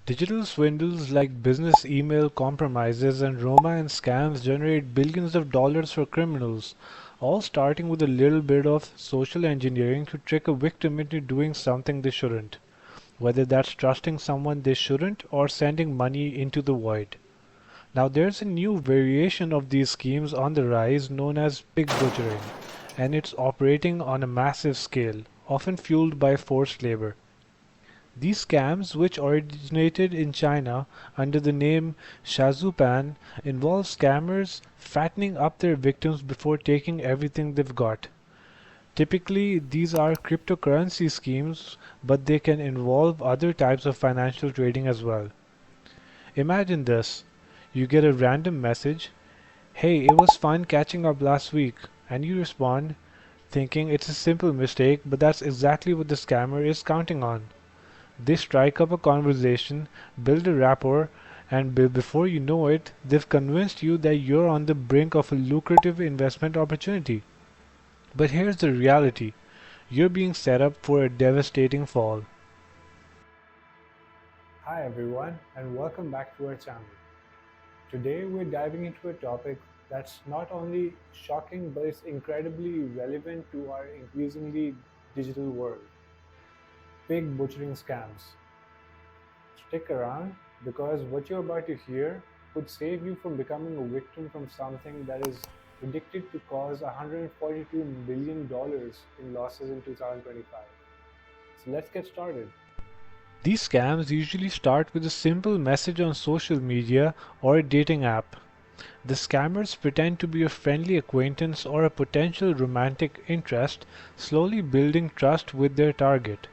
Digital swindles like business email compromises and romance scams generate billions of dollars for criminals, all starting with a little bit of social engineering to trick a victim into doing something they shouldn't, whether that's trusting someone they shouldn't or sending money into the void. Now there's a new variation of these schemes on the rise known as pig butchering, and it's operating on a massive scale, often fueled by forced labor. These scams, which originated in China under the name Shazupan, involve scammers fattening up their victims before taking everything they've got. Typically, these are cryptocurrency schemes, but they can involve other types of financial trading as well. Imagine this. You get a random message, "Hey, it was fun catching up last week," and you respond, thinking it's a simple mistake, but that's exactly what the scammer is counting on. They strike up a conversation, build a rapport, and before you know it, they've convinced you that you're on the brink of a lucrative investment opportunity. But here's the reality. You're being set up for a devastating fall. Hi everyone, and welcome back to our channel. Today we're diving into a topic that's not only shocking but it's incredibly relevant to our increasingly digital world: pig butchering scams. Stick around because what you're about to hear could save you from becoming a victim from something that is predicted to cause $142 billion in losses in 2025. So let's get started. These scams usually start with a simple message on social media or a dating app. The scammers pretend to be a friendly acquaintance or a potential romantic interest, slowly building trust with their target.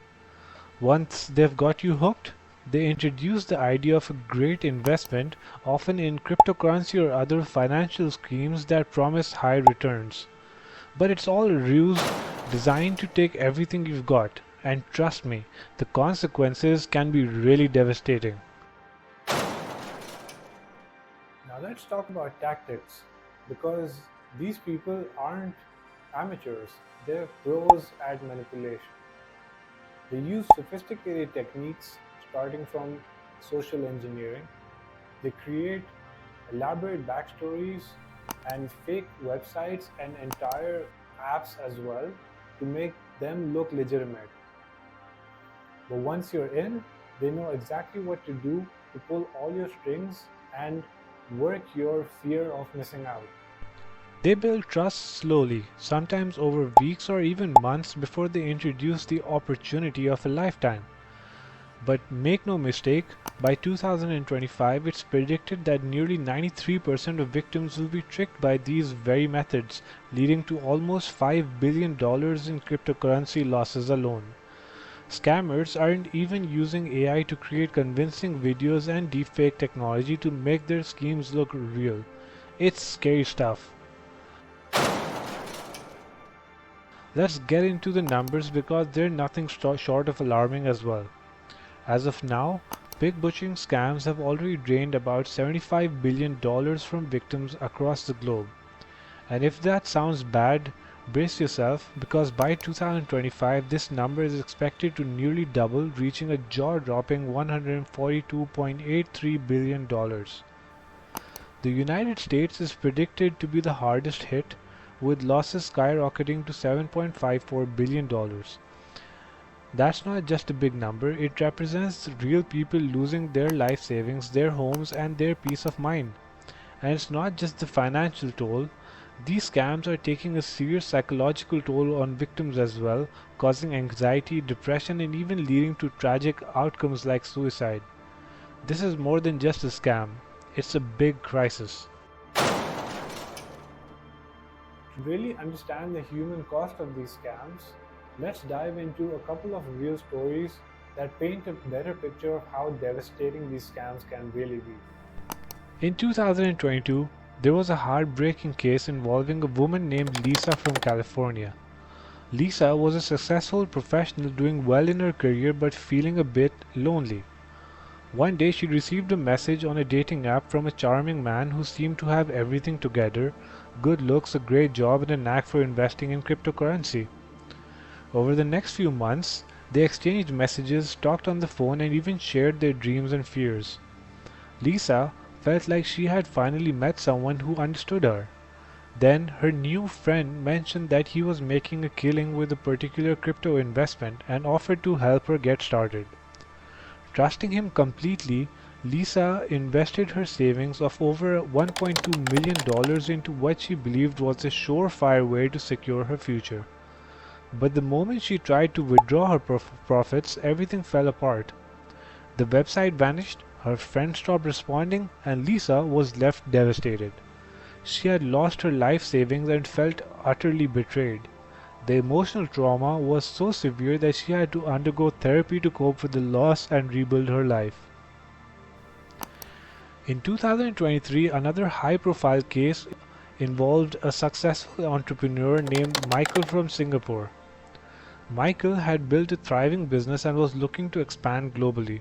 Once they've got you hooked, they introduce the idea of a great investment, often in cryptocurrency or other financial schemes that promise high returns. But it's all a ruse designed to take everything you've got, and trust me, the consequences can be really devastating. Now let's talk about tactics, because these people aren't amateurs, they're pros at manipulation. They use sophisticated techniques starting from social engineering. They create elaborate backstories and fake websites and entire apps as well to make them look legitimate. But once you're in, they know exactly what to do to pull all your strings and work your fear of missing out. They build trust slowly, sometimes over weeks or even months before they introduce the opportunity of a lifetime. But make no mistake, by 2025 it's predicted that nearly 93% of victims will be tricked by these very methods, leading to almost $5 billion in cryptocurrency losses alone. Scammers aren't even using AI to create convincing videos and deepfake technology to make their schemes look real. It's scary stuff. Let's get into the numbers because they're nothing short of alarming as well. As of now, pig butchering scams have already drained about $75 billion from victims across the globe. And if that sounds bad, brace yourself, because by 2025 this number is expected to nearly double, reaching a jaw-dropping $142.83 billion. The United States is predicted to be the hardest hit, with losses skyrocketing to $7.54 billion. That's not just a big number, it represents real people losing their life savings, their homes, and their peace of mind. And it's not just the financial toll. These scams are taking a serious psychological toll on victims as well, causing anxiety, depression, and even leading to tragic outcomes like suicide. This is more than just a scam, it's a big crisis. To really understand the human cost of these scams, let's dive into a couple of real stories that paint a better picture of how devastating these scams can really be. In 2022, there was a heartbreaking case involving a woman named Lisa from California. Lisa was a successful professional doing well in her career but feeling a bit lonely. One day she received a message on a dating app from a charming man who seemed to have everything together: good looks, a great job, and a knack for investing in cryptocurrency. Over the next few months, they exchanged messages, talked on the phone, and even shared their dreams and fears. Lisa felt like she had finally met someone who understood her. Then her new friend mentioned that he was making a killing with a particular crypto investment and offered to help her get started. Trusting him completely, Lisa invested her savings of over $1.2 million into what she believed was a surefire way to secure her future. But the moment she tried to withdraw her profits, everything fell apart. The website vanished, her friend stopped responding, and Lisa was left devastated. She had lost her life savings and felt utterly betrayed. The emotional trauma was so severe that she had to undergo therapy to cope with the loss and rebuild her life. In 2023, another high profile case involved a successful entrepreneur named Michael from Singapore. Michael had built a thriving business and was looking to expand globally.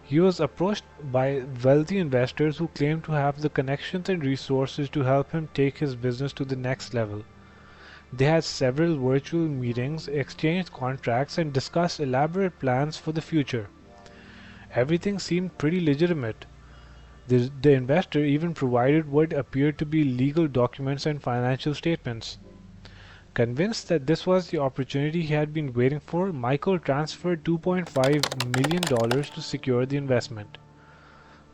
He was approached by wealthy investors who claimed to have the connections and resources to help him take his business to the next level. They had several virtual meetings, exchanged contracts, and discussed elaborate plans for the future. Everything seemed pretty legitimate. The investor even provided what appeared to be legal documents and financial statements. Convinced that this was the opportunity he had been waiting for, Michael transferred $2.5 million to secure the investment.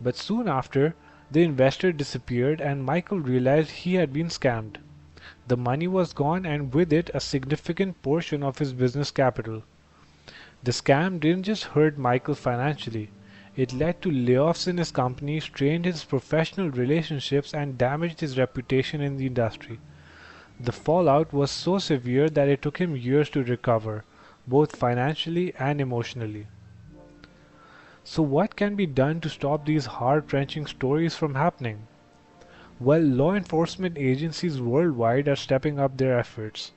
But soon after, the investor disappeared and Michael realized he had been scammed. The money was gone and with it a significant portion of his business capital. The scam didn't just hurt Michael financially, it led to layoffs in his company, strained his professional relationships, and damaged his reputation in the industry. The fallout was so severe that it took him years to recover, both financially and emotionally. So, what can be done to stop these heart wrenching stories from happening? Well, law enforcement agencies worldwide are stepping up their efforts.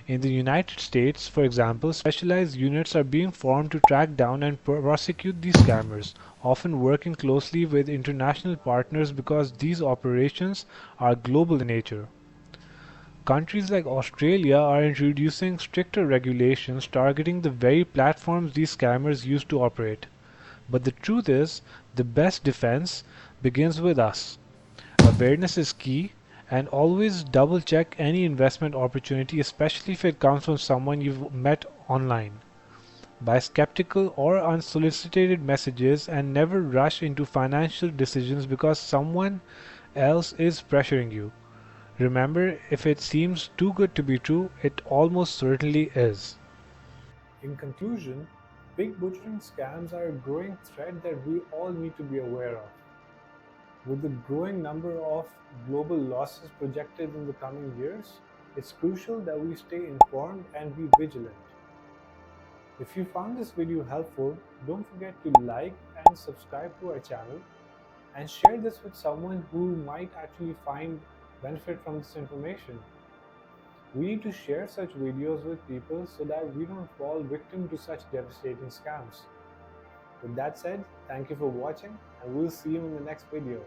In the United States, for example, specialized units are being formed to track down and prosecute these scammers, often working closely with international partners because these operations are global in nature. Countries like Australia are introducing stricter regulations targeting the very platforms these scammers use to operate. But the truth is, the best defense begins with us. Awareness is key, and always double check any investment opportunity, especially if it comes from someone you've met online. Buy skeptical or unsolicited messages and never rush into financial decisions because someone else is pressuring you. Remember, if it seems too good to be true, it almost certainly is. In conclusion, pig butchering scams are a growing threat that we all need to be aware of. With the growing number of global losses projected in the coming years, it's crucial that we stay informed and be vigilant. If you found this video helpful, don't forget to like and subscribe to our channel and share this with someone who might actually find benefit from this information. We need to share such videos with people so that we don't fall victim to such devastating scams. With that said, thank you for watching and we'll see you in the next video.